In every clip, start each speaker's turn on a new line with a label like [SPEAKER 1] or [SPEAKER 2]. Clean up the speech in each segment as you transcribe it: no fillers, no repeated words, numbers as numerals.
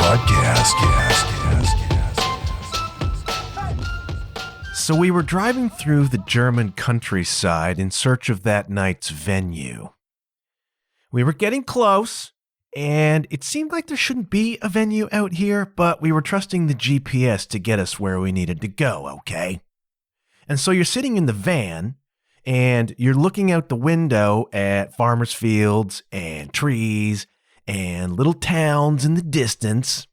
[SPEAKER 1] podcast.
[SPEAKER 2] So we were driving through the German countryside in search of that night's venue. We were getting close, and it seemed like there shouldn't be a venue out here, but we were trusting the GPS to get us where we needed to go, okay? And so you're sitting in the van, and you're looking out the window at farmers' fields and trees and little towns in the distance,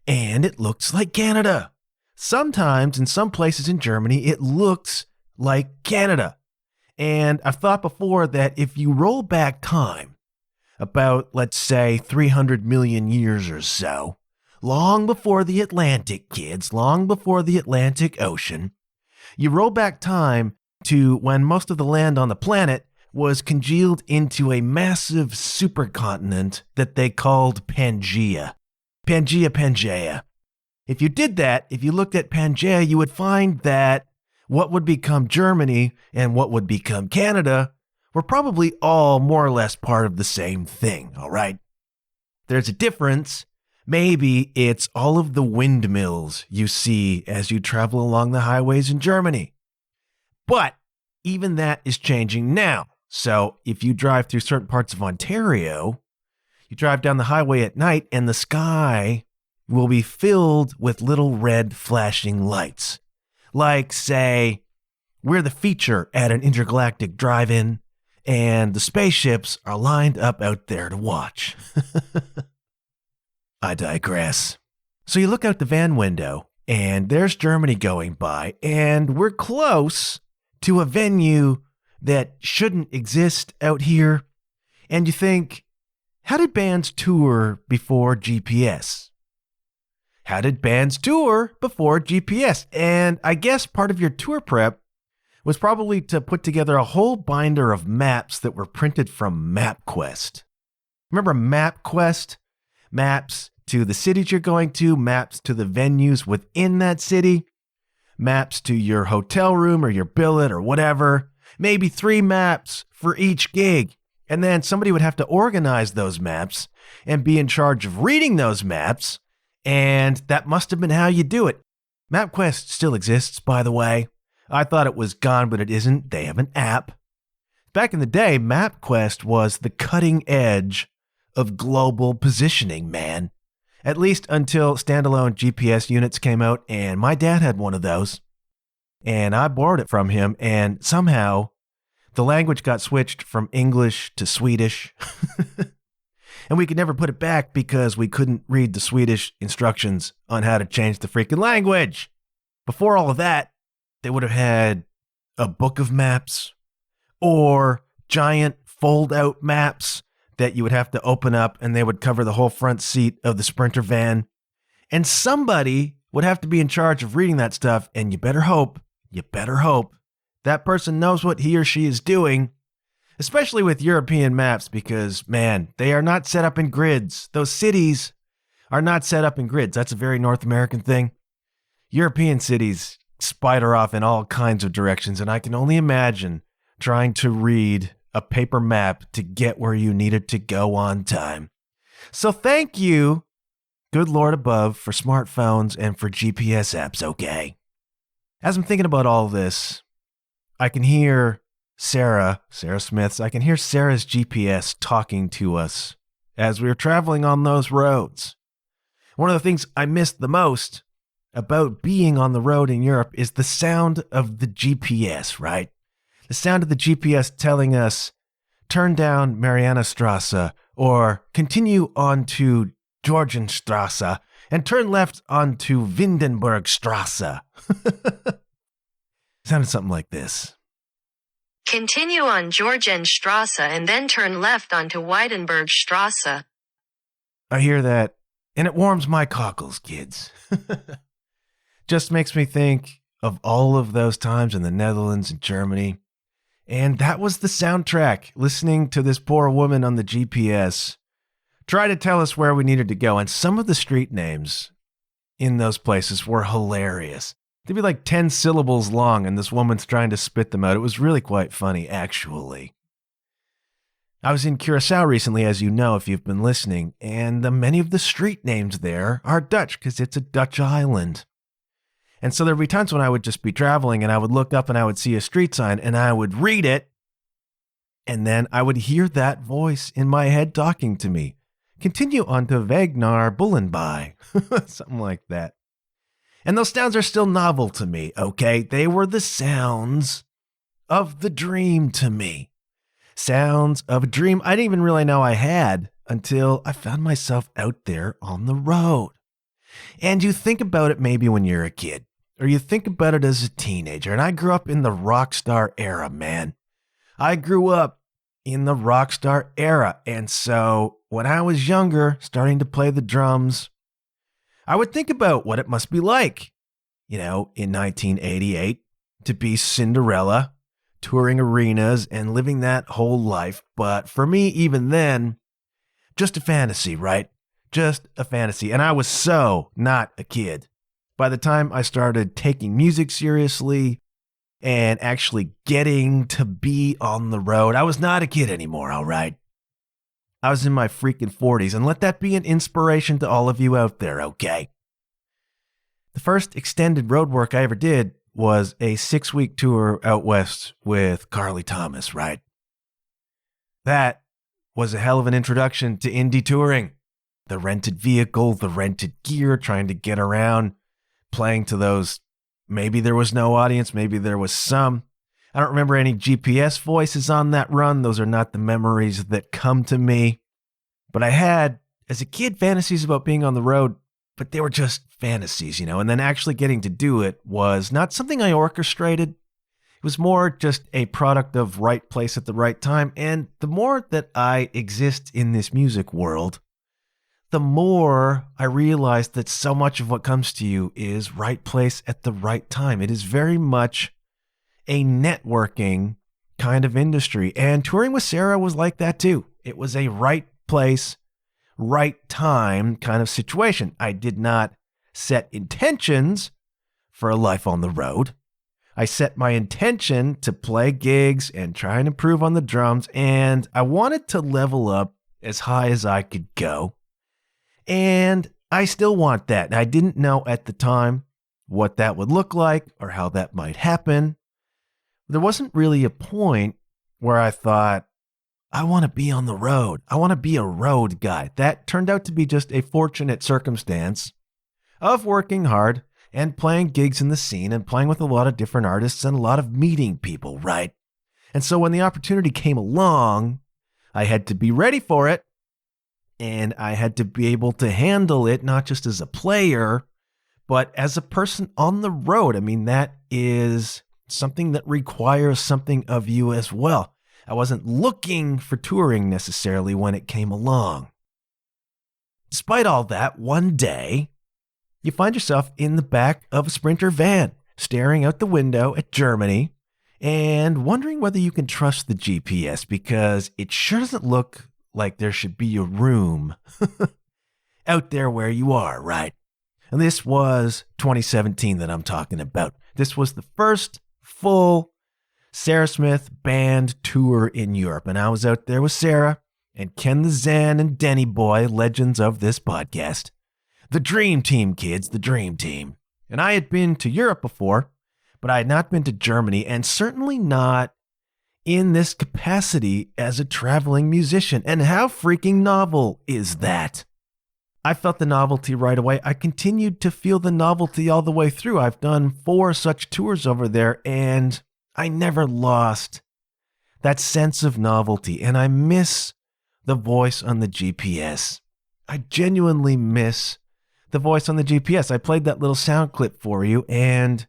[SPEAKER 2] and it looks like Canada. Sometimes, in some places in Germany, it looks like Canada. And I've thought before that if you roll back time, about, let's say, 300 million years or so, long before the Atlantic, kids, long before the Atlantic Ocean, you roll back time to when most of the land on the planet was congealed into a massive supercontinent that they called Pangea. Pangea. If you did that, if you looked at Pangea, you would find that what would become Germany and what would become Canada were probably all more or less part of the same thing, all right? There's a difference. Maybe it's all of the windmills you see as you travel along the highways in Germany. But even that is changing now. So if you drive through certain parts of Ontario, you drive down the highway at night and the sky will be filled with little red flashing lights. Like, say, we're the feature at an intergalactic drive-in, and the spaceships are lined up out there to watch. I digress. So you look out the van window, and there's Germany going by, and we're close to a venue that shouldn't exist out here. And you think, how did bands tour before GPS? How did bands tour before GPS? And I guess part of your tour prep was probably to put together a whole binder of maps that were printed from MapQuest. Remember MapQuest? Maps to the cities you're going to, maps to the venues within that city, maps to your hotel room or your billet or whatever, maybe 3 maps for each gig. And then somebody would have to organize those maps and be in charge of reading those maps. And that must have been how you do it. MapQuest still exists, by the way. I thought it was gone, but it isn't. They have an app. Back in the day, MapQuest was the cutting edge of global positioning, man. At least until standalone GPS units came out, and my dad had one of those. And I borrowed it from him, and somehow the language got switched from English to Swedish. And we could never put it back because we couldn't read the Swedish instructions on how to change the freaking language. Before all of that, they would have had a book of maps or giant fold-out maps that you would have to open up and they would cover the whole front seat of the Sprinter van. And somebody would have to be in charge of reading that stuff, and you better hope that person knows what he or she is doing. Especially with European maps, because, man, they are not set up in grids. Those cities are not set up in grids. That's a very North American thing. European cities spider off in all kinds of directions, and I can only imagine trying to read a paper map to get where you needed to go on time. So thank you, good Lord above, for smartphones and for GPS apps, okay? As I'm thinking about all this, I can hear Sarah Smith's, I can hear Sarah's GPS talking to us as we were traveling on those roads. One of the things I missed the most about being on the road in Europe is the sound of the GPS, right? The sound of the GPS telling us, turn down Marianastrasse or continue on to Georgenstrasse and turn left onto Windenburgstrasse. Sounded something like this.
[SPEAKER 3] Continue on Georgenstrasse and then turn left onto Weidenbergstrasse.
[SPEAKER 2] I hear that, and it warms my cockles, kids. Just makes me think of all of those times in the Netherlands and Germany. And that was the soundtrack, listening to this poor woman on the GPS try to tell us where we needed to go. And some of the street names in those places were hilarious. They'd be like 10 syllables long, and this woman's trying to spit them out. It was really quite funny, actually. I was in Curacao recently, as you know, if you've been listening, and many of the street names there are Dutch because it's a Dutch island. And so there'd be times when I would just be traveling and I would look up and I would see a street sign and I would read it. And then I would hear that voice in my head talking to me. Continue on to Wagner Bullenby. Something like that. And those sounds are still novel to me, okay? They were the sounds of the dream to me. Sounds of a dream I didn't even really know I had until I found myself out there on the road. And you think about it maybe when you're a kid, or you think about it as a teenager. And I grew up in the rock star era, man. I grew up in the rock star era. And so when I was younger, starting to play the drums, I would think about what it must be like, in 1988, to be Cinderella, touring arenas and living that whole life. But for me, even then, just a fantasy, right? Just a fantasy. And I was so not a kid. By the time I started taking music seriously and actually getting to be on the road, I was not a kid anymore, all right? I was in my freaking 40s, and let that be an inspiration to all of you out there, okay? The first extended road work I ever did was a 6-week tour out west with Carly Thomas, right? That was a hell of an introduction to indie touring. The rented vehicle, the rented gear, trying to get around, playing to those. Maybe there was no audience, maybe there was some. I don't remember any GPS voices on that run. Those are not the memories that come to me. But I had, as a kid, fantasies about being on the road, but they were just fantasies, and then actually getting to do it was not something I orchestrated. It was more just a product of right place at the right time. And the more that I exist in this music world, the more I realize that so much of what comes to you is right place at the right time. It is very much a networking kind of industry. And touring with Sarah was like that too. It was a right place, right time kind of situation. I did not set intentions for a life on the road. I set my intention to play gigs and try and improve on the drums. And I wanted to level up as high as I could go. And I still want that. I didn't know at the time what that would look like or how that might happen. There wasn't really a point where I thought, I want to be on the road. I want to be a road guy. That turned out to be just a fortunate circumstance of working hard and playing gigs in the scene and playing with a lot of different artists and a lot of meeting people, right? And so when the opportunity came along, I had to be ready for it. And I had to be able to handle it, not just as a player, but as a person on the road. I mean, that is something that requires something of you as well. I wasn't looking for touring necessarily when it came along. Despite all that, one day, you find yourself in the back of a Sprinter van, staring out the window at Germany and wondering whether you can trust the GPS because it sure doesn't look like there should be a room out there where you are, right? And this was 2017 that I'm talking about. This was the first full Sarah Smith band tour in Europe. And I was out there with Sarah and Ken the Zen and Denny Boy, legends of this podcast. The Dream Team, kids, the Dream Team. And I had been to Europe before, but I had not been to Germany, and certainly not in this capacity as a traveling musician. And how freaking novel is that? I felt the novelty right away. I continued to feel the novelty all the way through. I've done 4 such tours over there, and I never lost that sense of novelty. And I miss the voice on the GPS. I genuinely miss the voice on the GPS. I played that little sound clip for you, and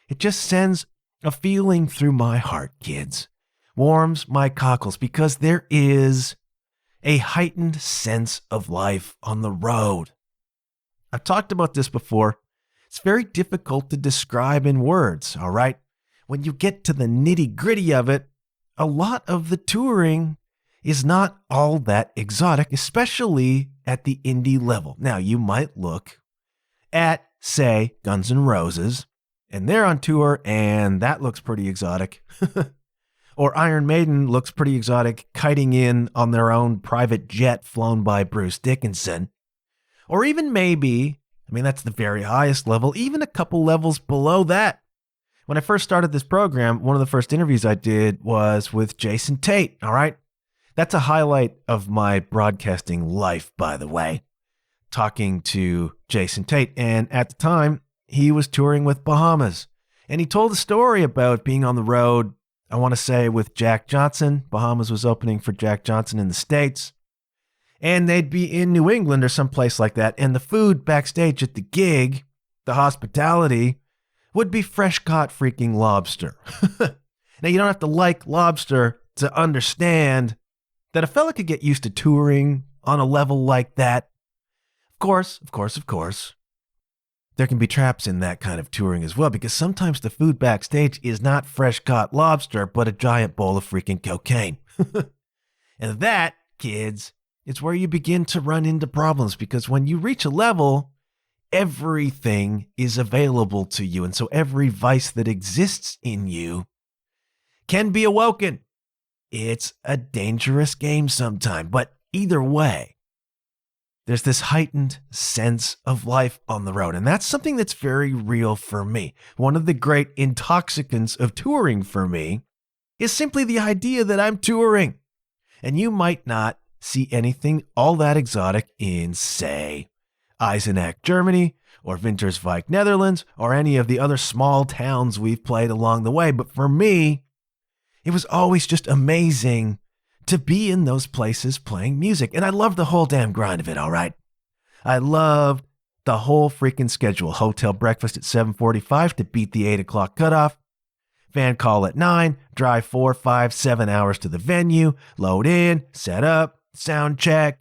[SPEAKER 2] it just sends a feeling through my heart, kids. Warms my cockles because there is a heightened sense of life on the road. I've talked about this before. It's very difficult to describe in words, all right? When you get to the nitty-gritty of it, a lot of the touring is not all that exotic, especially at the indie level. Now, you might look at, say, Guns N' Roses, and they're on tour, and that looks pretty exotic. Or Iron Maiden looks pretty exotic, kiting in on their own private jet flown by Bruce Dickinson. Or even maybe, that's the very highest level, even a couple levels below that. When I first started this program, one of the first interviews I did was with Jason Tate, all right? That's a highlight of my broadcasting life, by the way, talking to Jason Tate. And at the time, he was touring with Bahamas. And he told a story about being on the road, I want to say with Jack Johnson. Bahamas was opening for Jack Johnson in the States. And they'd be in New England or someplace like that. And the food backstage at the gig, the hospitality, would be fresh caught freaking lobster. Now, you don't have to like lobster to understand that a fella could get used to touring on a level like that. Of course. There can be traps in that kind of touring as well, because sometimes the food backstage is not fresh caught lobster, but a giant bowl of freaking cocaine. And that, kids, is where you begin to run into problems, because when you reach a level, everything is available to you. And so every vice that exists in you can be awoken. It's a dangerous game sometime, but either way, there's this heightened sense of life on the road. And that's something that's very real for me. One of the great intoxicants of touring for me is simply the idea that I'm touring. And you might not see anything all that exotic in, say, Eisenach, Germany, or Winterswijk, Netherlands, or any of the other small towns we've played along the way. But for me, it was always just amazing to be in those places playing music. And I loved the whole damn grind of it, all right? I loved the whole freaking schedule. Hotel breakfast at 7:45 to beat the 8 o'clock cutoff. Van call at 9, drive 4, 5, 7 hours to the venue, load in, set up, sound check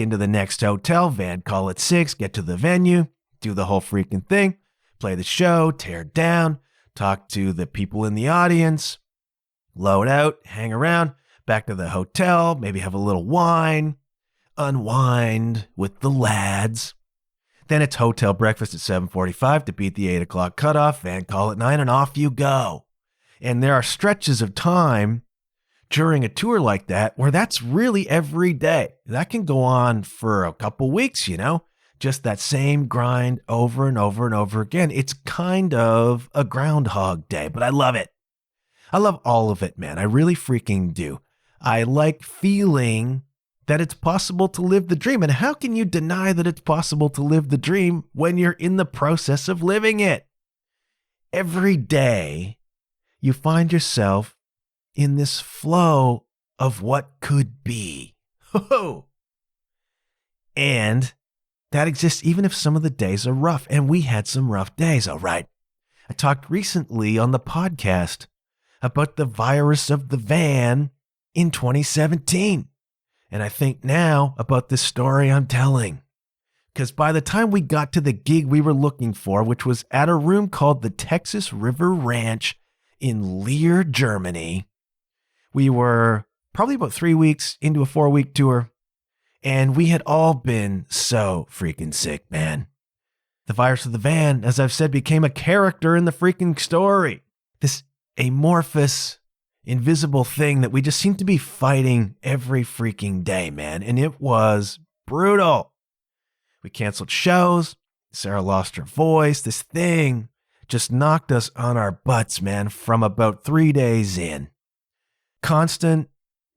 [SPEAKER 2] into the next hotel, van call at 6, get to the venue, do the whole freaking thing, play the show, tear down, talk to the people in the audience, load out, hang around, back to the hotel, maybe have a little wine, unwind with the lads. Then it's hotel breakfast at 7:45 to beat the 8 o'clock cutoff, van call at 9, and off you go. And there are stretches of time during a tour like that where that's really every day. That can go on for a couple weeks, just that same grind over and over and over again. It's kind of a Groundhog Day, but I love it. I love all of it, man. I really freaking do. I like feeling that it's possible to live the dream. And how can you deny that it's possible to live the dream when you're in the process of living it? Every day, you find yourself in this flow of what could be. And that exists even if some of the days are rough. And we had some rough days, all right. I talked recently on the podcast about the virus of the van in 2017. And I think now about this story I'm telling. Because by the time we got to the gig we were looking for, which was at a room called the Texas River Ranch in Leer, Germany, we were probably about 3 weeks into a 4-week tour, and we had all been so freaking sick, man. The virus of the van, as I've said, became a character in the freaking story. This amorphous, invisible thing that we just seem to be fighting every freaking day, man. And it was brutal. We canceled shows. Sarah lost her voice. This thing just knocked us on our butts, man, from about 3 days in. Constant,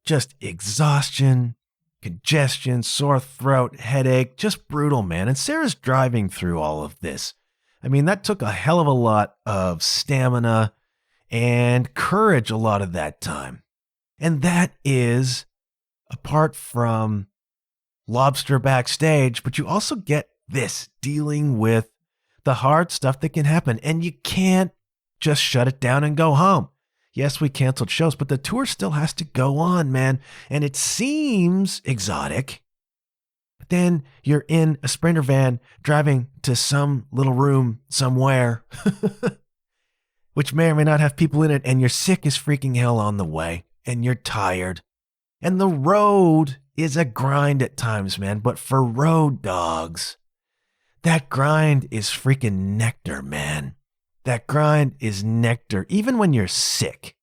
[SPEAKER 2] just exhaustion, congestion, sore throat, headache, just brutal, man. And Sarah's driving through all of this. That took a hell of a lot of stamina and courage a lot of that time. And that is apart from lobster backstage, but you also get this dealing with the hard stuff that can happen. And you can't just shut it down and go home. Yes, we canceled shows, but the tour still has to go on, man. And it seems exotic. But then you're in a Sprinter van driving to some little room somewhere, which may or may not have people in it, and you're sick as freaking hell on the way, and you're tired. And the road is a grind at times, man. But for road dogs, that grind is freaking nectar, man. That grind is nectar, even when you're sick.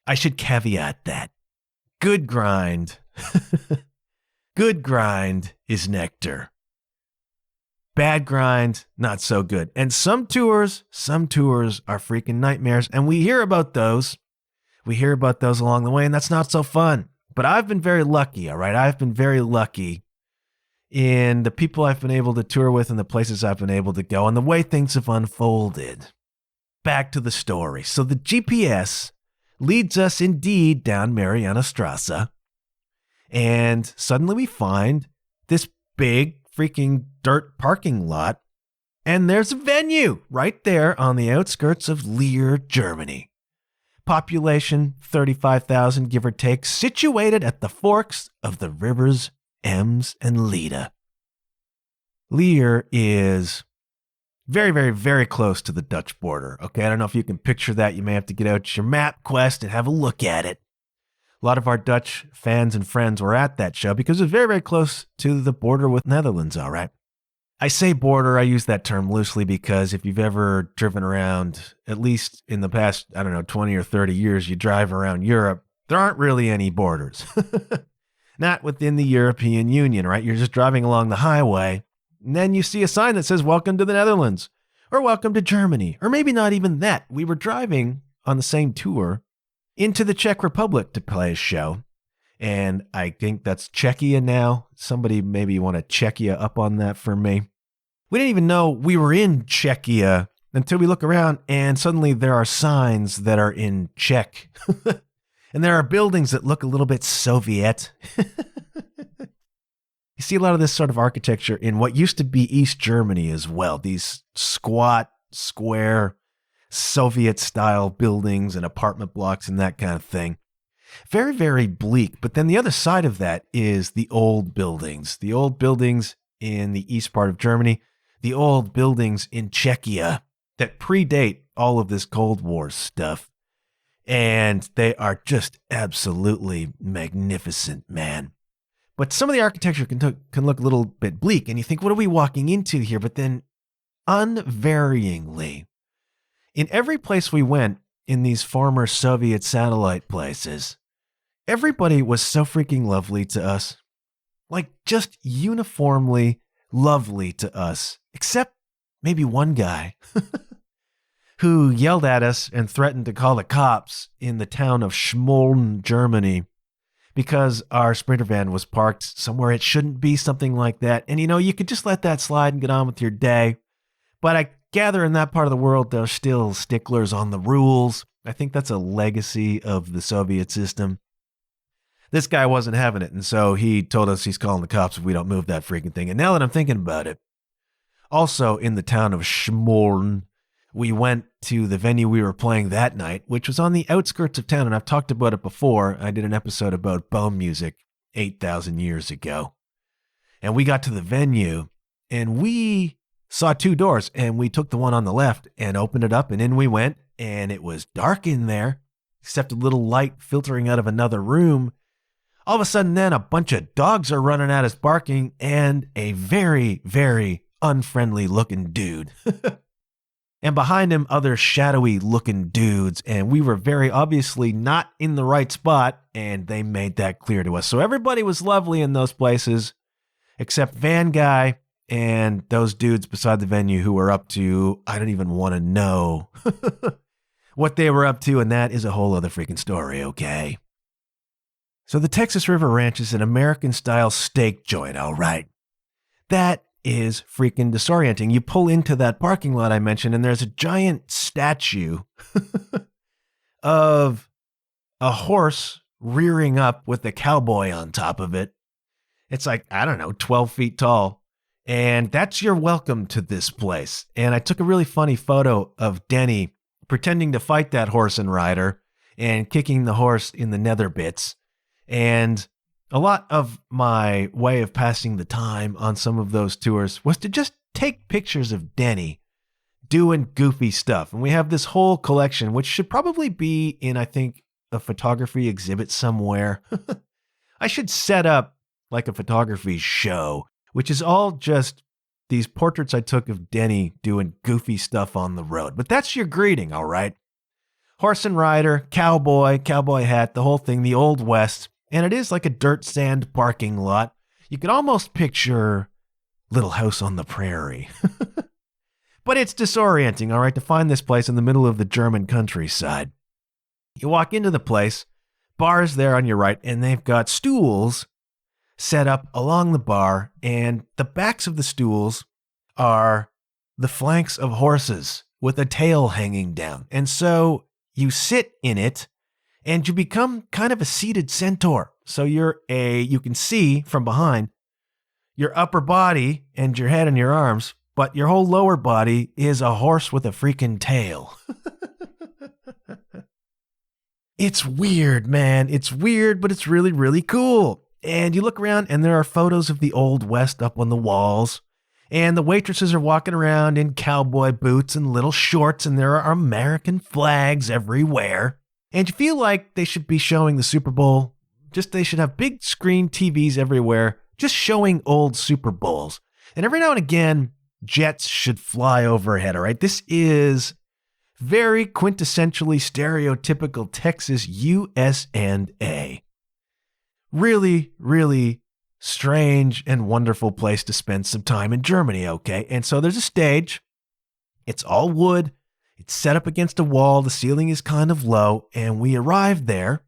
[SPEAKER 2] I should caveat that. Good grind. Good grind is nectar. Bad grind, not so good. And some tours are freaking nightmares. And we hear about those. We hear about those along the way, and that's not so fun. But I've been very lucky, all right? I've been very lucky in the people I've been able to tour with and the places I've been able to go and the way things have unfolded. Back to the story. So the GPS leads us indeed down Mariana-Strasse, and suddenly we find this big freaking dirt parking lot, and there's a venue right there on the outskirts of Leer, Germany. Population 35,000, give or take, situated at the forks of the rivers Ems and Leda. Leer is very, very, very close to the Dutch border. Okay, I don't know if you can picture that. You may have to get out your map quest and have a look at it. A lot of our Dutch fans and friends were at that show because it's very, very close to the border with Netherlands, all right? I say border, I use that term loosely because if you've ever driven around, at least in the past, 20 or 30 years, you drive around Europe, there aren't really any borders. Not within the European Union, right? You're just driving along the highway, and then you see a sign that says, "Welcome to the Netherlands," or "Welcome to Germany," or maybe not even that. We were driving on the same tour into the Czech Republic to play a show, and I think that's Czechia now. Somebody maybe want to Czechia up on that for me. We didn't even know we were in Czechia until we look around, and suddenly there are signs that are in Czech. And there are buildings that look a little bit Soviet. You see a lot of this sort of architecture in what used to be East Germany as well. These squat, square, Soviet-style buildings and apartment blocks and that kind of thing. Very, very bleak. But then the other side of that is the old buildings. The old buildings in the east part of Germany. The old buildings in Czechia that predate all of this Cold War stuff. And they are just absolutely magnificent, man. But some of the architecture can look a little bit bleak. And you think, what are we walking into here? But then unvaryingly, in every place we went in these former Soviet satellite places, everybody was so freaking lovely to us. Like just uniformly lovely to us. Except maybe one guy who yelled at us and threatened to call the cops in the town of Schmoln, Germany, because our Sprinter van was parked somewhere it shouldn't be, something like that. And you could just let that slide and get on with your day. But I gather in that part of the world, they're still sticklers on the rules. I think that's a legacy of the Soviet system. This guy wasn't having it, and so he told us he's calling the cops if we don't move that freaking thing. And now that I'm thinking about it, also in the town of Schmoln, we went to the venue we were playing that night, which was on the outskirts of town, and I've talked about it before. I did an episode about bone music 8,000 years ago. And we got to the venue, and we saw two doors, and we took the one on the left and opened it up, and in we went, and it was dark in there, except a little light filtering out of another room. All of a sudden then, a bunch of dogs are running at us barking, and a very, very unfriendly looking dude. And behind him, other shadowy looking dudes. And we were very obviously not in the right spot. And they made that clear to us. So everybody was lovely in those places, except Van Guy and those dudes beside the venue who were up to, I don't even want to know what they were up to. And that is a whole other freaking story, okay? So the Texas River Ranch is an American-style steak joint, all right? That is freaking disorienting. You pull into that parking lot I mentioned, and there's a giant statue of a horse rearing up with a cowboy on top of it. It's like, 12 feet tall. And that's your welcome to this place. And I took a really funny photo of Denny pretending to fight that horse and rider and kicking the horse in the nether bits. And a lot of my way of passing the time on some of those tours was to just take pictures of Denny doing goofy stuff. And we have this whole collection, which should probably be in, I think, a photography exhibit somewhere. I should set up like a photography show, which is all just these portraits I took of Denny doing goofy stuff on the road. But that's your greeting, all right? horse and rider, cowboy hat, the whole thing, the Old West. And it is like a dirt sand parking lot. You could almost picture Little House on the Prairie. But it's disorienting, all right, to find this place in the middle of the German countryside. You walk into the place, bars there on your right, and they've got stools set up along the bar, and the backs of the stools are the flanks of horses with a tail hanging down. And so you sit in it, and you become kind of a seated centaur. So you can see from behind your upper body and your head and your arms, but your whole lower body is a horse with a freaking tail. It's weird, man. It's weird, but it's really, really cool. And you look around and there are photos of the Old West up on the walls. And the waitresses are walking around in cowboy boots and little shorts, and there are American flags everywhere. And you feel like they should be showing the Super Bowl. They should have big screen TVs everywhere, just showing old Super Bowls. And every now and again, jets should fly overhead, all right? This is very quintessentially stereotypical Texas US&A. Really, really strange and wonderful place to spend some time in Germany, okay? And so there's a stage. It's all wood. It's set up against a wall. The ceiling is kind of low. And we arrived there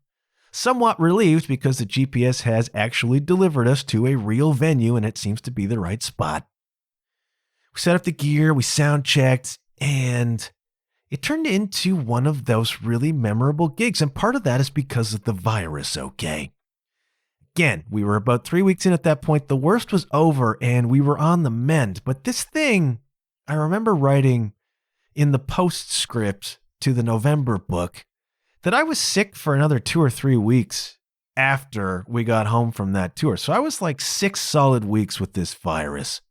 [SPEAKER 2] somewhat relieved because the GPS has actually delivered us to a real venue and it seems to be the right spot. We set up the gear, we sound checked, and it turned into one of those really memorable gigs. And part of that is because of the virus, okay? Again, we were about 3 weeks in at that point. The worst was over and we were on the mend. But this thing, I remember writing in the postscript to the November book that I was sick for another 2 or 3 weeks after we got home from that tour. So I was like 6 solid weeks with this virus.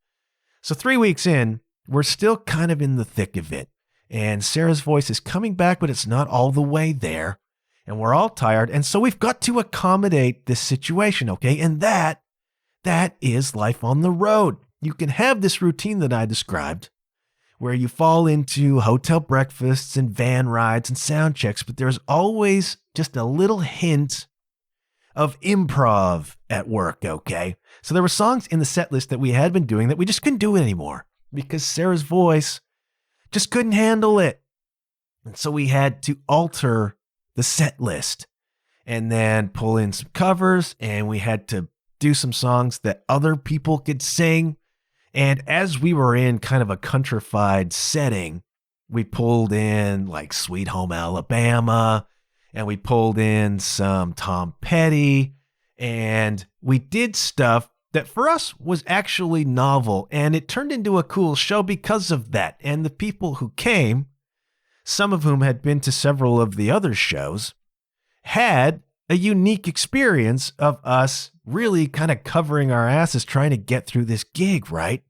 [SPEAKER 2] So 3 weeks in, we're still kind of in the thick of it. And Sarah's voice is coming back, but it's not all the way there. And we're all tired. And so we've got to accommodate this situation, okay? And that is life on the road. You can have this routine that I described where you fall into hotel breakfasts and van rides and sound checks, but there's always just a little hint of improv at work, okay? So there were songs in the set list that we had been doing that we just couldn't do anymore because Sarah's voice just couldn't handle it. And so we had to alter the set list and then pull in some covers, and we had to do some songs that other people could sing. And as we were in kind of a countrified setting, we pulled in like Sweet Home Alabama, and we pulled in some Tom Petty, and we did stuff that for us was actually novel, and it turned into a cool show because of that. And the people who came, some of whom had been to several of the other shows, had a unique experience of us really kind of covering our asses trying to get through this gig, right?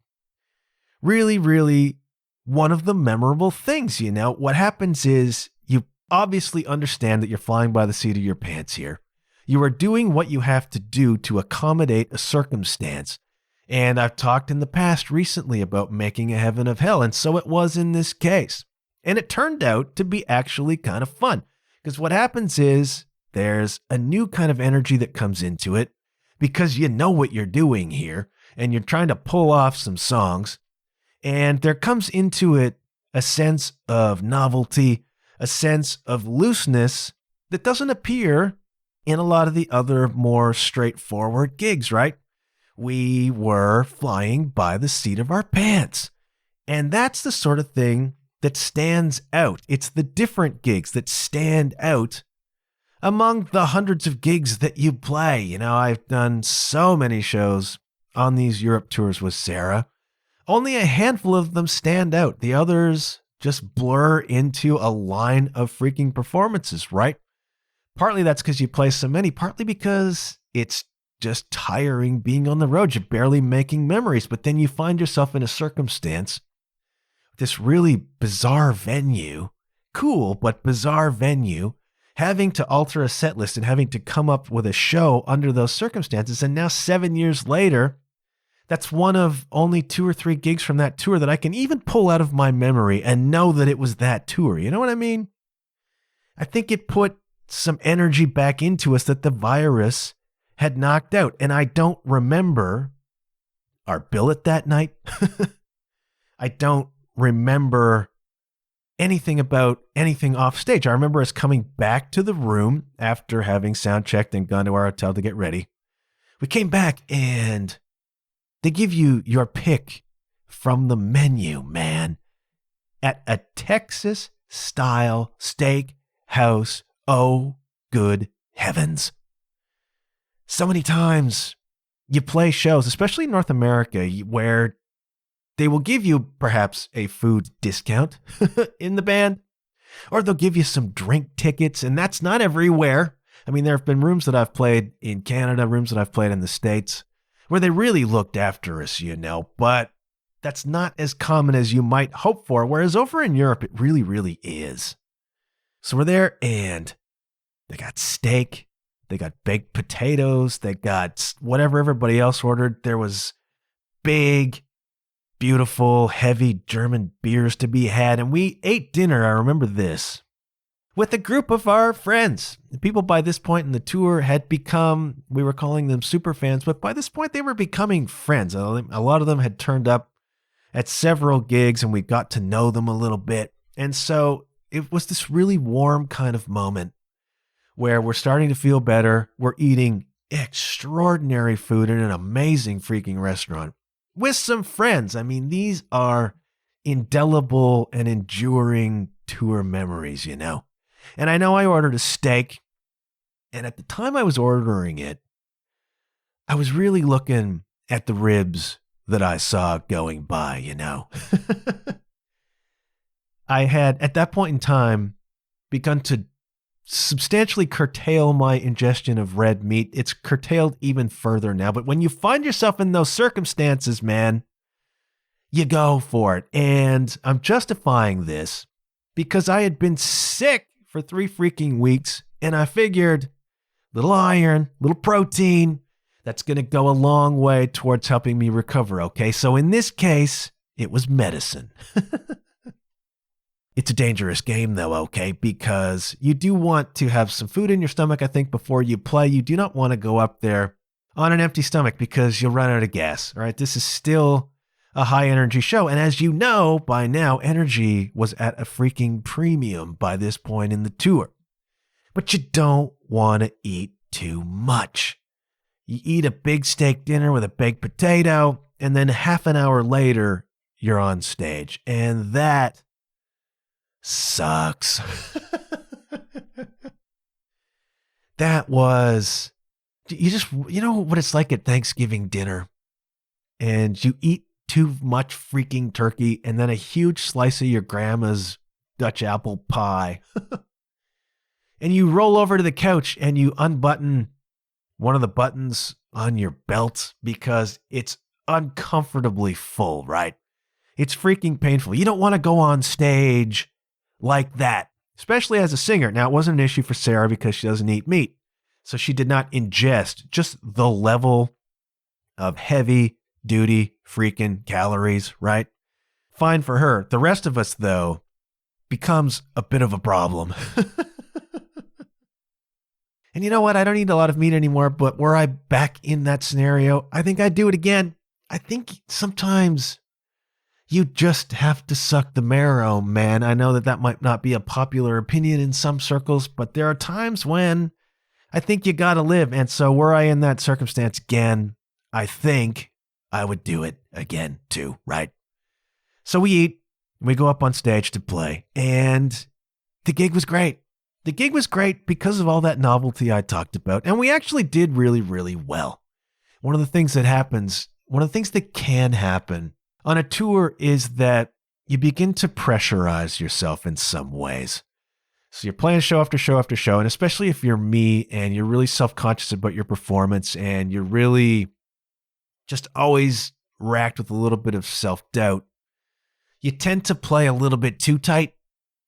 [SPEAKER 2] Really, really one of the memorable things, you know. What happens is you obviously understand that you're flying by the seat of your pants here. You are doing what you have to do to accommodate a circumstance. And I've talked in the past recently about making a heaven of hell, and so it was in this case. And it turned out to be actually kind of fun, because what happens is there's a new kind of energy that comes into it because you know what you're doing here and you're trying to pull off some songs. And there comes into it a sense of novelty, a sense of looseness that doesn't appear in a lot of the other more straightforward gigs, right? We were flying by the seat of our pants. And that's the sort of thing that stands out. It's the different gigs that stand out among the hundreds of gigs that you play. You know, I've done so many shows on these Europe tours with Sarah. Only a handful of them stand out. The others just blur into a line of freaking performances, right? Partly that's because you play so many, partly because it's just tiring being on the road. You're barely making memories, but then you find yourself in a circumstance, this really bizarre venue, cool but bizarre venue, having to alter a set list and having to come up with a show under those circumstances. And now 7 years later, that's one of only 2 or 3 gigs from that tour that I can even pull out of my memory and know that it was that tour. You know what I mean? I think it put some energy back into us that the virus had knocked out. And I don't remember our billet that night. I don't remember anything about anything off stage. I remember us coming back to the room after having sound checked and gone to our hotel to get ready. We came back and they give you your pick from the menu, man, at a Texas-style steakhouse. Oh, good heavens. So many times you play shows, especially in North America, where they will give you perhaps a food discount in the band, or they'll give you some drink tickets, and that's not everywhere. I mean, there have been rooms that I've played in Canada, rooms that I've played in the States, where they really looked after us, but that's not as common as you might hope for, whereas over in Europe, it really, really is. So we're there, and they got steak, they got baked potatoes, they got whatever everybody else ordered. There was big, beautiful, heavy German beers to be had, and we ate dinner, I remember this, with a group of our friends. The people by this point in the tour had become, we were calling them super fans, but by this point they were becoming friends. A lot of them had turned up at several gigs, and we got to know them a little bit. And so it was this really warm kind of moment where we're starting to feel better. We're eating extraordinary food in an amazing freaking restaurant with some friends. I mean, these are indelible and enduring tour memories, And I know I ordered a steak, and at the time I was ordering it, I was really looking at the ribs that I saw going by, I had, at that point in time, begun to substantially curtail my ingestion of red meat. It's curtailed even further now. But when you find yourself in those circumstances, man, you go for it. And I'm justifying this because I had been sick for 3 freaking weeks, and I figured little iron, little protein, that's going to go a long way towards helping me recover, okay? So in this case, it was medicine. It's a dangerous game though, okay? Because you do want to have some food in your stomach, I think, before you play. You do not want to go up there on an empty stomach because you'll run out of gas, all right? This is still a high energy show. And as you know by now, energy was at a freaking premium by this point in the tour. But you don't want to eat too much. You eat a big steak dinner with a baked potato, and then half an hour later, you're on stage. And that sucks. That was, you know what it's like at Thanksgiving dinner, and you eat too much freaking turkey and then a huge slice of your grandma's Dutch apple pie. And you roll over to the couch and you unbutton one of the buttons on your belt because it's uncomfortably full, right? It's freaking painful. You don't want to go on stage like that, especially as a singer. Now, it wasn't an issue for Sarah because she doesn't eat meat. So she did not ingest just the level of heavy duty freaking calories, right? Fine for her. The rest of us, though, becomes a bit of a problem. And you know what? I don't eat a lot of meat anymore, but were I back in that scenario, I think I'd do it again. I think sometimes you just have to suck the marrow, man. I know that might not be a popular opinion in some circles, but there are times when I think you gotta live. And so were I in that circumstance again, I think I would do it again too, right? So we eat, we go up on stage to play, and the gig was great. The gig was great because of all that novelty I talked about, and we actually did really, really well. One of the things that can happen on a tour is that you begin to pressurize yourself in some ways. So you're playing show after show after show, and especially if you're me and you're really self-conscious about your performance and you're really just always racked with a little bit of self-doubt, you tend to play a little bit too tight,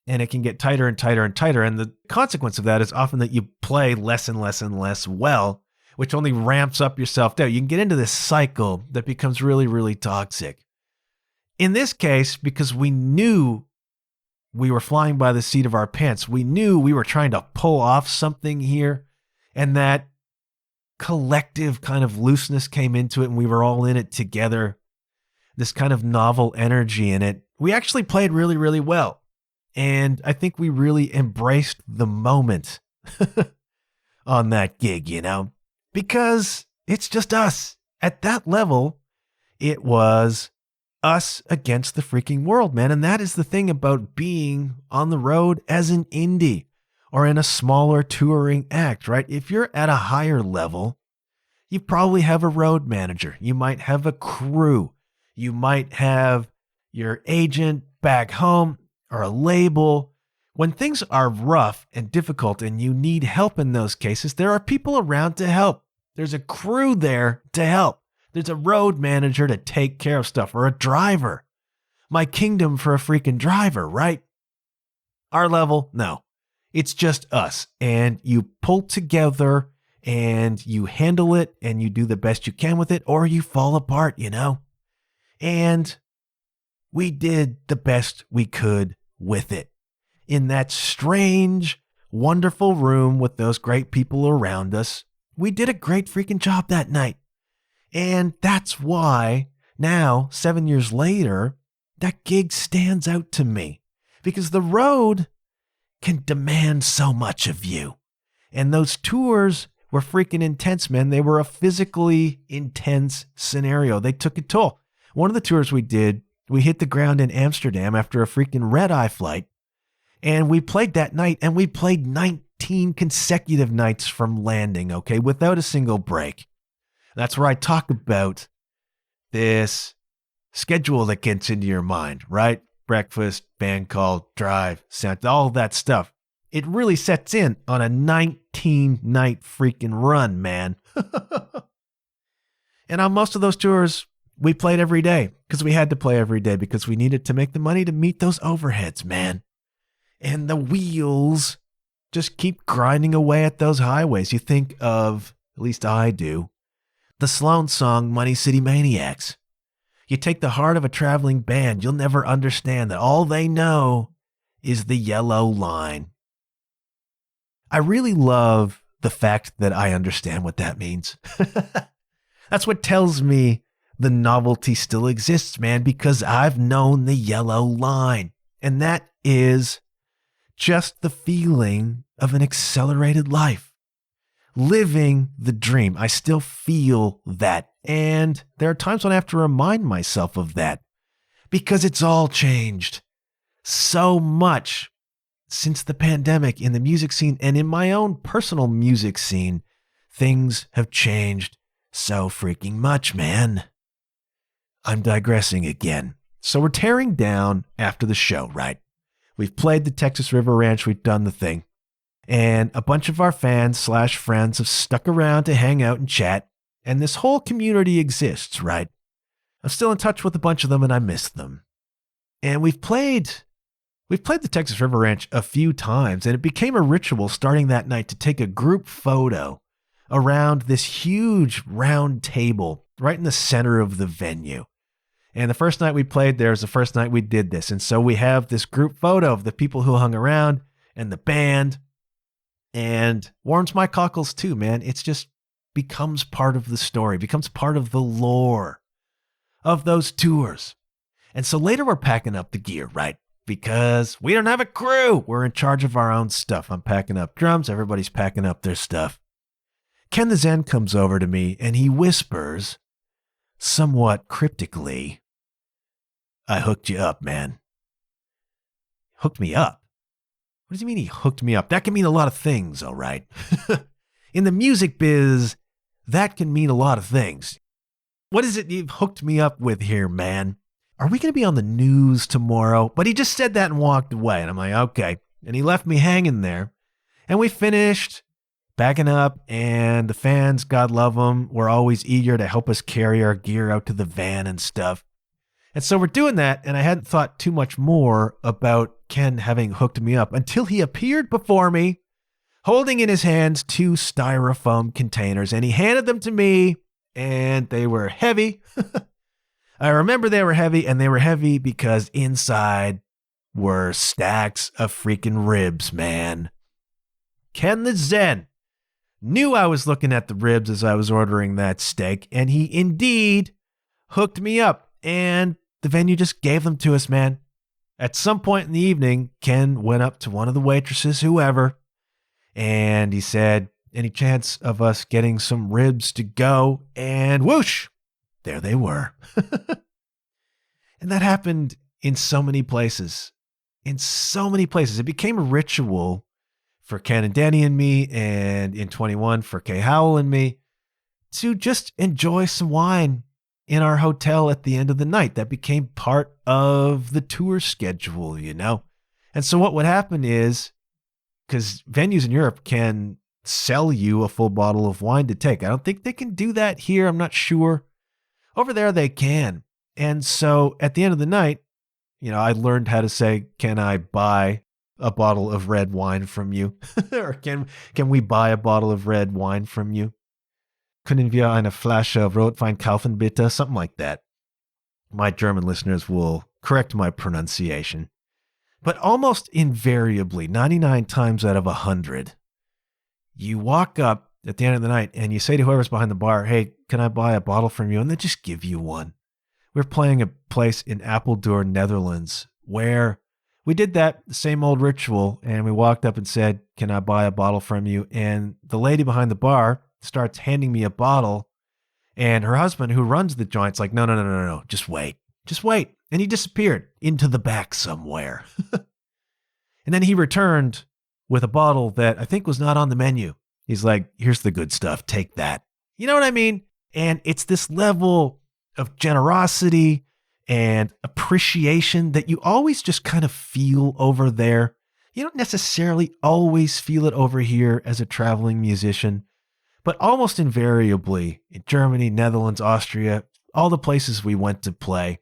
[SPEAKER 2] and it can get tighter and tighter and tighter. And the consequence of that is often that you play less and less and less well, which only ramps up your self-doubt. You can get into this cycle that becomes really, really toxic. In this case, because we knew we were flying by the seat of our pants. We knew we were trying to pull off something here, and that collective kind of looseness came into it, and we were all in it together. This kind of novel energy in it. We actually played really, really well. And I think we really embraced the moment on that gig, you know, because it's just us. At that level, it was us against the freaking world, man. And that is the thing about being on the road as an indie or in a smaller touring act, right? If you're at a higher level, you probably have a road manager. You might have a crew. You might have your agent back home or a label. When things are rough and difficult and you need help in those cases, there are people around to help. There's a crew there to help. There's a road manager to take care of stuff, or a driver. My kingdom for a freaking driver, right? Our level, no. It's just us. And you pull together and you handle it and you do the best you can with it, or you fall apart, you know? And we did the best we could with it. In that strange, wonderful room with those great people around us, we did a great freaking job that night. And that's why now, 7 years later, that gig stands out to me. Because the road can demand so much of you. And those tours were freaking intense, man. They were a physically intense scenario. They took a toll. One of the tours we did, we hit the ground in Amsterdam after a freaking red-eye flight. And we played that night, and we played 19 consecutive nights from landing, okay, without a single break. That's where I talk about this schedule that gets into your mind, right? Breakfast, band call, drive, sound, all that stuff. It really sets in on a 19-night freaking run, man. And on most of those tours, we played every day because we had to play every day because we needed to make the money to meet those overheads, man. And the wheels just keep grinding away at those highways. You think of, at least I do, the Sloan song, Money City Maniacs. You take the heart of a traveling band, you'll never understand that all they know is the yellow line. I really love the fact that I understand what that means. That's what tells me the novelty still exists, man, because I've known the yellow line. And that is just the feeling of an accelerated life. Living the dream. I still feel that. And there are times when I have to remind myself of that because it's all changed so much since the pandemic in the music scene and in my own personal music scene. Things have changed so freaking much, man. I'm digressing again. So we're tearing down after the show, right? We've played the Texas River Ranch. We've done the thing. And a bunch of our fans/friends have stuck around to hang out and chat. And this whole community exists, right? I'm still in touch with a bunch of them and I miss them. And we've played the Texas River Ranch a few times, and it became a ritual starting that night to take a group photo around this huge round table right in the center of the venue. And the first night we played there was the first night we did this. And so we have this group photo of the people who hung around and the band. And warms my cockles too, man. It's just becomes part of the story, becomes part of the lore of those tours. And so later we're packing up the gear, right? Because we don't have a crew. We're in charge of our own stuff. I'm packing up drums. Everybody's packing up their stuff. Ken the Zen comes over to me and he whispers, somewhat cryptically, I hooked you up, man. Hooked me up? What does he mean he hooked me up? That can mean a lot of things, all right? In the music biz, that can mean a lot of things. What is it you've hooked me up with here, man? Are we going to be on the news tomorrow? But he just said that and walked away. And I'm like, okay. And he left me hanging there. And we finished backing up. And the fans, God love them, were always eager to help us carry our gear out to the van and stuff. And so we're doing that. And I hadn't thought too much more about Ken having hooked me up until he appeared before me, holding in his hands 2 styrofoam containers. And he handed them to me. And they were heavy. I remember they were heavy, and they were heavy because inside were stacks of freaking ribs, man. Ken the Zen knew I was looking at the ribs as I was ordering that steak, and he indeed hooked me up, and the venue just gave them to us, man. At some point in the evening, Ken went up to one of the waitresses, whoever, and he said, any chance of us getting some ribs to go? And whoosh, there they were. And that happened in so many places. In so many places. It became a ritual for Ken and Danny and me, and in 21 for Kay Howell and me, to just enjoy some wine in our hotel at the end of the night. That became part of the tour schedule, you know? And so what would happen is, because venues in Europe can sell you a full bottle of wine to take. I don't think they can do that here. I'm not sure. Over there, they can. And so at the end of the night, you know, I learned how to say, can I buy a bottle of red wine from you? Or can we buy a bottle of red wine from you? Können wir eine Flasche Rotwein kaufen bitte? Something like that. My German listeners will correct my pronunciation. But almost invariably, 99 times out of 100, you walk up at the end of the night and you say to whoever's behind the bar, hey, can I buy a bottle from you? And they just give you one. We're playing a place in Apeldoorn, Netherlands, where we did that same old ritual, and we walked up and said, can I buy a bottle from you? And the lady behind the bar starts handing me a bottle, and her husband, who runs the joint's like, no, just wait. And he disappeared into the back somewhere. And then he returned with a bottle that I think was not on the menu. He's like, here's the good stuff, take that. You know what I mean? And it's this level of generosity and appreciation that you always just kind of feel over there. You don't necessarily always feel it over here as a traveling musician, but almost invariably in Germany, Netherlands, Austria, all the places we went to play,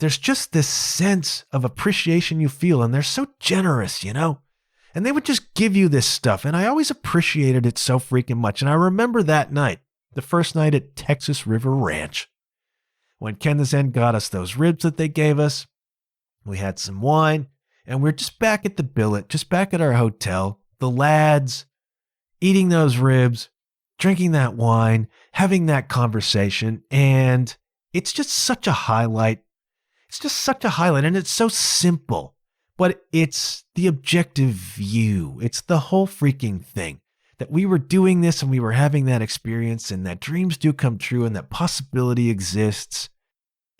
[SPEAKER 2] there's just this sense of appreciation you feel, and they're so generous, you know? And they would just give you this stuff, and I always appreciated it so freaking much. And I remember that night, the first night at Texas River Ranch, when Ken the Zen got us those ribs that they gave us. We had some wine, and we're just back at the billet, just back at our hotel, the lads eating those ribs, drinking that wine, having that conversation, and it's just such a highlight. It's just such a highlight, and it's so simple, but it's the objective view. It's the whole freaking thing, that we were doing this and we were having that experience, and that dreams do come true, and that possibility exists.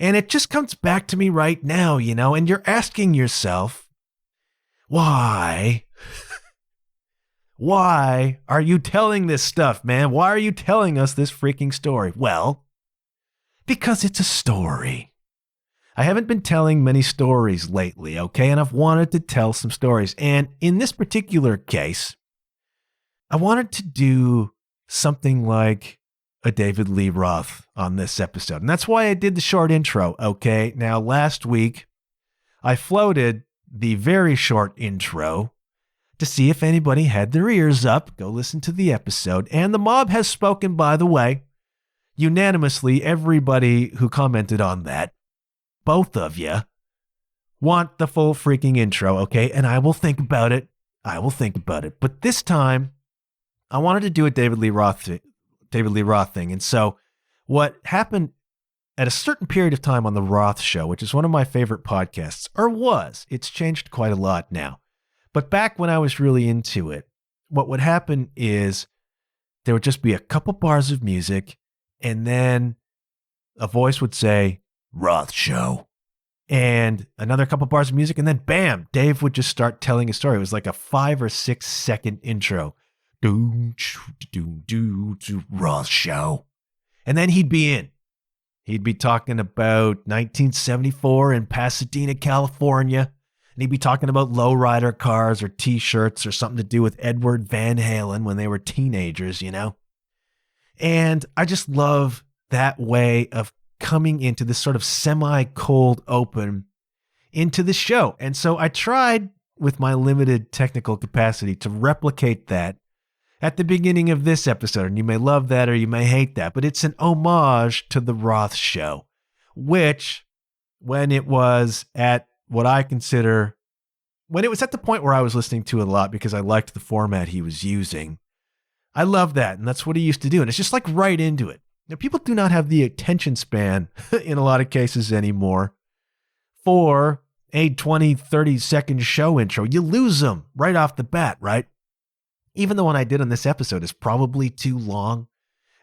[SPEAKER 2] And it just comes back to me right now, you know, and you're asking yourself, why? Why are you telling this stuff, man? Why are you telling us this freaking story? Well, because it's a story. I haven't been telling many stories lately, okay? And I've wanted to tell some stories. And in this particular case, I wanted to do something like a David Lee Roth on this episode. And that's why I did the short intro, okay? Now, last week, I floated the very short intro to see if anybody had their ears up. Go listen to the episode. And the mob has spoken, by the way. Unanimously, everybody who commented on that, both of you, want the full freaking intro, okay? And I will think about it. But this time, I wanted to do a David Lee Roth thing. And so what happened at a certain period of time on the Roth Show, which is one of my favorite podcasts, it's changed quite a lot now. But back when I was really into it, what would happen is there would just be a couple bars of music, and then a voice would say, Roth Show. And another couple bars of music, and then bam, Dave would just start telling a story. It was like a 5 or 6 second intro. Roth Show. And then he'd be in. He'd be talking about 1974 in Pasadena, California. And he'd be talking about lowrider cars or t-shirts or something to do with Edward Van Halen when they were teenagers, you know? And I just love that way of coming into this sort of semi-cold open into the show. And so I tried with my limited technical capacity to replicate that at the beginning of this episode. And you may love that or you may hate that, but it's an homage to the Roth Show, which when it was at what I consider when it was at the point where I was listening to it a lot because I liked the format he was using, I loved that. And that's what he used to do. And it's just like right into it. Now, people do not have the attention span in a lot of cases anymore for a 20, 30-second show intro. You lose them right off the bat, right? Even the one I did on this episode is probably too long.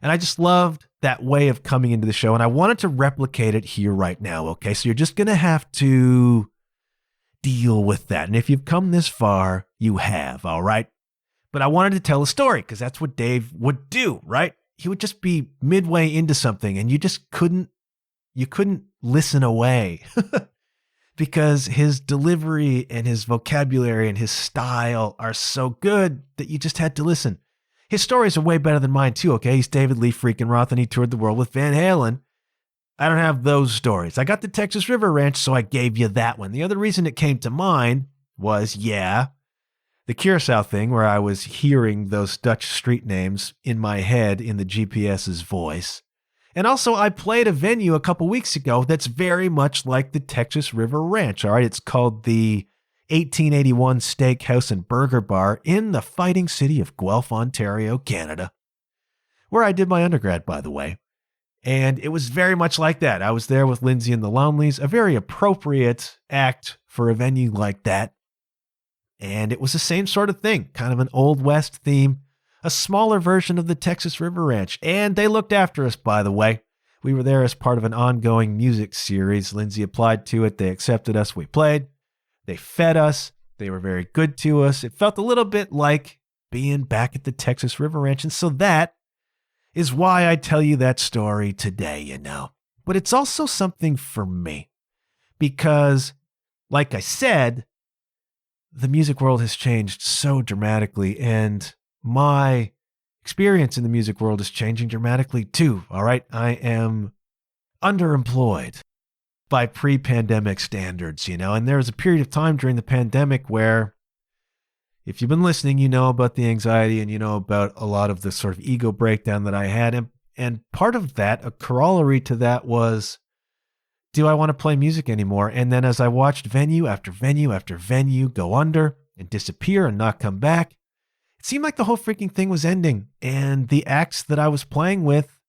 [SPEAKER 2] And I just loved that way of coming into the show. And I wanted to replicate it here right now, okay? So you're just going to have to deal with that. And if you've come this far, you have, all right? But I wanted to tell a story because that's what Dave would do, right? He would just be midway into something and you couldn't listen away because his delivery and his vocabulary and his style are so good that you just had to listen. His stories are way better than mine too, okay? He's David Lee freaking Roth and he toured the world with Van Halen. I don't have those stories. I got the Texas River Ranch, so I gave you that one. The other reason it came to mind was, the Curacao thing where I was hearing those Dutch street names in my head in the GPS's voice. And also I played a venue a couple weeks ago that's very much like the Texas River Ranch. All right. It's called the 1881 Steakhouse and Burger Bar in the fighting city of Guelph, Ontario, Canada, where I did my undergrad, by the way. And it was very much like that. I was there with Lindsay and the Lonelys, a very appropriate act for a venue like that. And it was the same sort of thing, kind of an Old West theme, a smaller version of the Texas River Ranch. And they looked after us, by the way. We were there as part of an ongoing music series. Lindsay applied to it. They accepted us. We played. They fed us. They were very good to us. It felt a little bit like being back at the Texas River Ranch. And so that is why I tell you that story today, you know. But it's also something for me because, like I said, the music world has changed so dramatically, and my experience in the music world is changing dramatically too, all right? I am underemployed by pre-pandemic standards, you know, and there was a period of time during the pandemic where, if you've been listening, you know about the anxiety and you know about a lot of the sort of ego breakdown that I had, and part of that, a corollary to that was, do I want to play music anymore? And then as I watched venue after venue after venue go under and disappear and not come back, it seemed like the whole freaking thing was ending. And the acts that I was playing with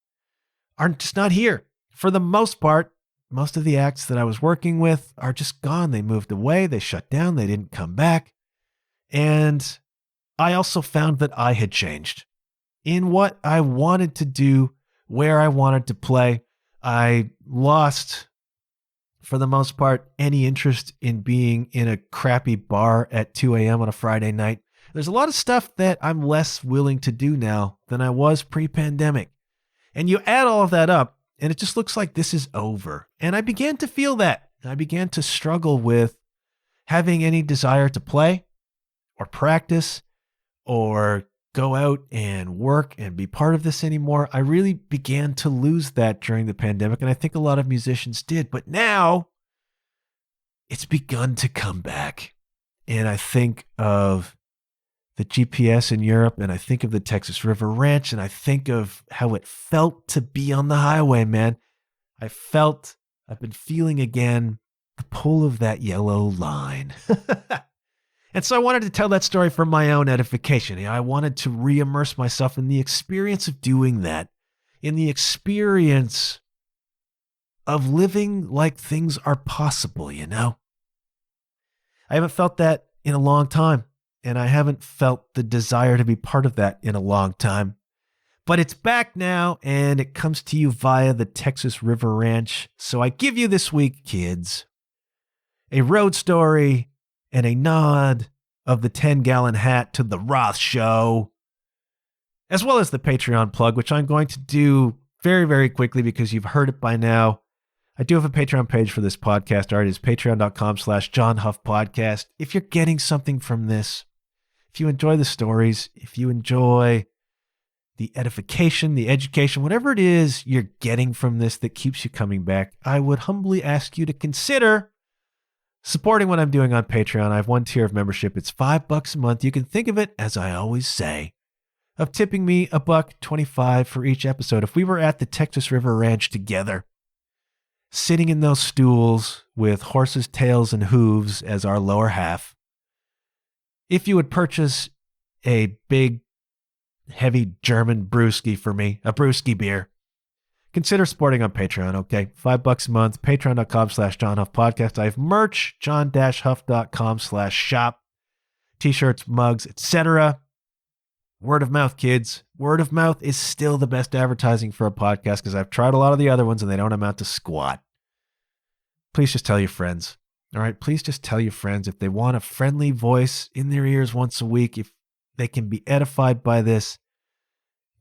[SPEAKER 2] are just not here. For the most part, most of the acts that I was working with are just gone. They moved away. They shut down. They didn't come back. And I also found that I had changed in what I wanted to do, where I wanted to play. I lost, for the most part, any interest in being in a crappy bar at 2 a.m. on a Friday night. There's a lot of stuff that I'm less willing to do now than I was pre-pandemic. And you add all of that up, and it just looks like this is over. And I began to feel that. I began to struggle with having any desire to play or practice or go out and work and be part of this anymore. I really began to lose that during the pandemic, and I think a lot of musicians did. But now it's begun to come back. And I think of the GPS in Europe, and I think of the Texas River Ranch, and I think of how it felt to be on the highway, man. I've been feeling again the pull of that yellow line. And so I wanted to tell that story for my own edification. I wanted to re-immerse myself in the experience of doing that, in the experience of living like things are possible, you know? I haven't felt that in a long time, and I haven't felt the desire to be part of that in a long time. But it's back now, and it comes to you via the Texas River Ranch. So I give you this week, kids, a road story and a nod of the 10-gallon hat to the Roth Show, as well as the Patreon plug, which I'm going to do very, very quickly because you've heard it by now. I do have a Patreon page for this podcast. All right, it's patreon.com/JohnHuffPodcast. If you're getting something from this, if you enjoy the stories, if you enjoy the edification, the education, whatever it is you're getting from this that keeps you coming back, I would humbly ask you to consider supporting what I'm doing on Patreon. I have one tier of membership. It's $5 a month. You can think of it, as I always say, of tipping me $1.25 for each episode. If we were at the Texas River Ranch together, sitting in those stools with horses' tails and hooves as our lower half, if you would purchase a big, heavy German brewski for me, a brewski beer, consider supporting on Patreon, okay? $5 a month, patreon.com/JohnHuffPodcast. I have merch, john-huff.com/shop, t-shirts, mugs, etc. Word of mouth, kids. Word of mouth is still the best advertising for a podcast because I've tried a lot of the other ones and they don't amount to squat. Please just tell your friends, all right? Please just tell your friends if they want a friendly voice in their ears once a week, if they can be edified by this,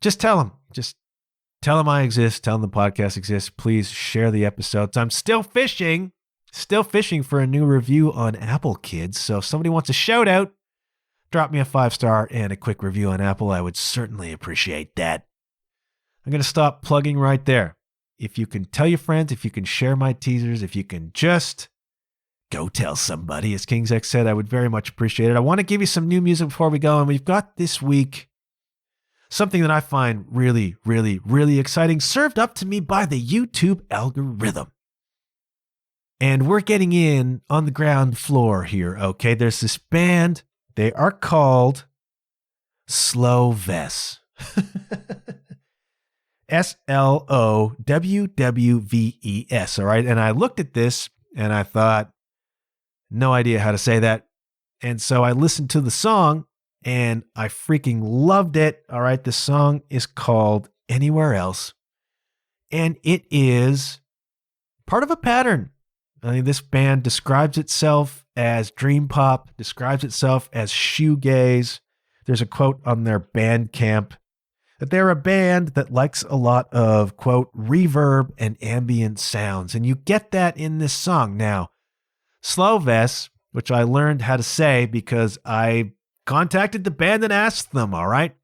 [SPEAKER 2] just tell them. Just tell them I exist. Tell them the podcast exists. Please share the episodes. I'm still fishing for a new review on Apple, kids. So if somebody wants a shout out, drop me a 5-star and a quick review on Apple. I would certainly appreciate that. I'm going to stop plugging right there. If you can tell your friends, if you can share my teasers, if you can just go tell somebody, as King's X said, I would very much appreciate it. I want to give you some new music before we go. And we've got this week something that I find really, really, really exciting, served up to me by the YouTube algorithm. And we're getting in on the ground floor here, okay? There's this band. They are called Slow Vess. SLOWWVES, all right? And I looked at this and I thought, no idea how to say that. And so I listened to the song and I freaking loved it. All right. The song is called Anywhere Else. And it is part of a pattern. I mean, this band describes itself as dream pop, describes itself as shoegaze. There's a quote on their Bandcamp that they're a band that likes a lot of, quote, reverb and ambient sounds. And you get that in this song. Now, Slow Vess, which I learned how to say because I contacted the band and asked them, all right?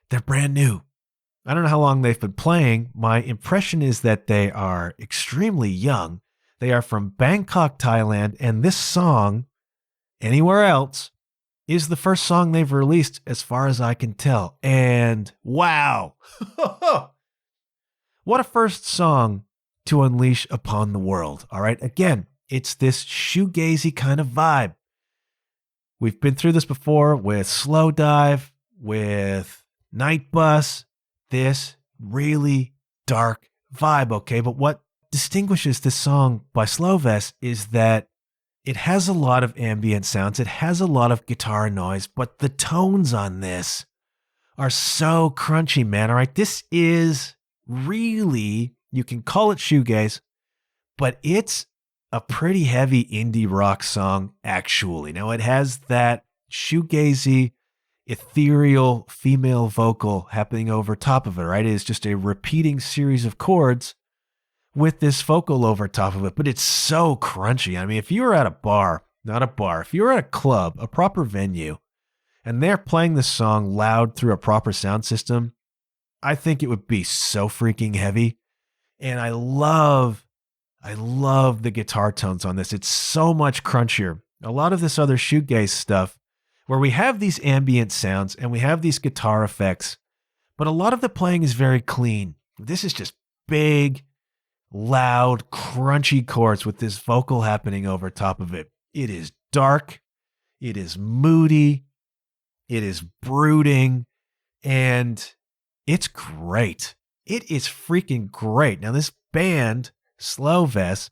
[SPEAKER 2] They're brand new. I don't know how long they've been playing. My impression is that they are extremely young. They are from Bangkok, Thailand, and this song, Anywhere Else, is the first song they've released as far as I can tell. And wow, what a first song to unleash upon the world, all right? Again, it's this shoegazy kind of vibe. We've been through this before with Slow Dive, with Night Bus, this really dark vibe, okay? But what distinguishes this song by Slow Vess is that it has a lot of ambient sounds. It has a lot of guitar noise, but the tones on this are so crunchy, man. All right, this is really, you can call it shoegaze, but it's a pretty heavy indie rock song, actually. Now, it has that shoegazy, ethereal female vocal happening over top of it, right? It is just a repeating series of chords with this vocal over top of it, but it's so crunchy. I mean, if you were at a bar, not a bar, if you were at a club, a proper venue, and they're playing this song loud through a proper sound system, I think it would be so freaking heavy. And I love the guitar tones on this. It's so much crunchier. A lot of this other shoegaze stuff where we have these ambient sounds and we have these guitar effects, but a lot of the playing is very clean. This is just big, loud, crunchy chords with this vocal happening over top of it. It is dark. It is moody. It is brooding. And it's great. It is freaking great. Now, this band, Slow Vess,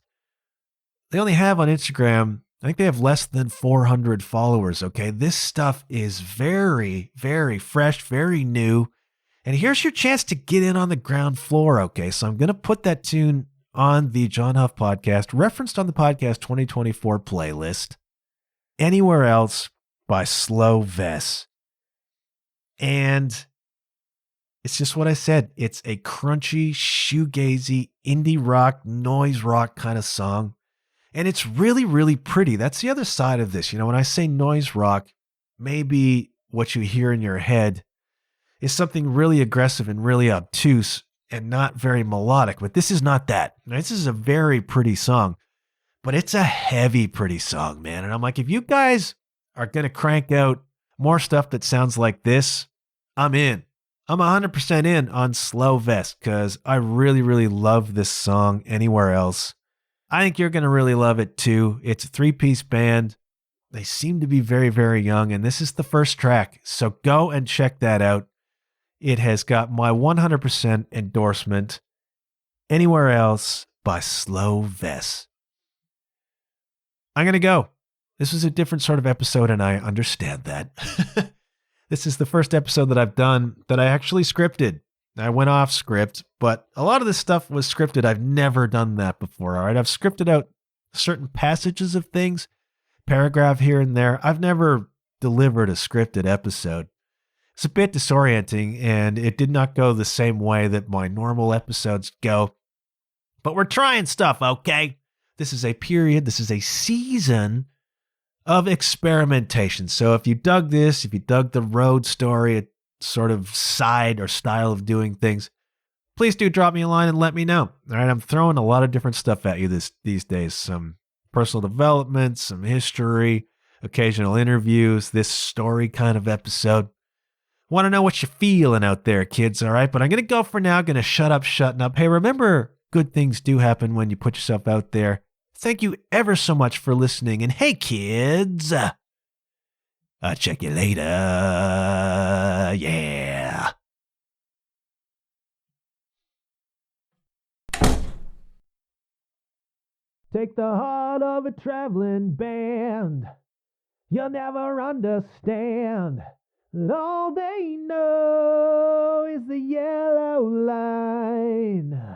[SPEAKER 2] they only have on Instagram, I think they have less than 400 followers, okay? This stuff is very, very fresh, very new. And here's your chance to get in on the ground floor, okay? So I'm going to put that tune on the John Huff podcast, referenced on the podcast 2024 playlist, Anywhere Else by Slow Vess. And it's just what I said. It's a crunchy, shoegazy, indie rock, noise rock kind of song. And it's really, really pretty. That's the other side of this. You know, when I say noise rock, maybe what you hear in your head is something really aggressive and really obtuse and not very melodic. But this is not that. This is a very pretty song. But it's a heavy, pretty song, man. And I'm like, if you guys are going to crank out more stuff that sounds like this, I'm in. I'm 100% in on Slow Vess because I really, really love this song, Anywhere Else. I think you're going to really love it too. It's a 3-piece band. They seem to be very, very young, and this is the first track. So go and check that out. It has got my 100% endorsement. Anywhere Else by Slow Vess. I'm going to go. This was a different sort of episode, and I understand that. This is the first episode that I've done that I actually scripted. I went off script, but a lot of this stuff was scripted. I've never done that before, all right? I've scripted out certain passages of things, paragraph here and there. I've never delivered a scripted episode. It's a bit disorienting, and it did not go the same way that my normal episodes go. But we're trying stuff, okay? This is a period, this is a season of experimentation. So if you dug this, if you dug the road story, a sort of side or style of doing things, please do drop me a line and let me know. All right, I'm throwing a lot of different stuff at you these days. Some personal development, some history, occasional interviews, this story kind of episode. Want to know what you're feeling out there, kids, all right? But I'm going to go for now. Going to shut up, shutting up. Hey, remember, good things do happen when you put yourself out there. Thank you ever so much for listening. And hey, kids, I'll check you later. Yeah. Take the heart of a traveling band. You'll never understand that all they know is the yellow line.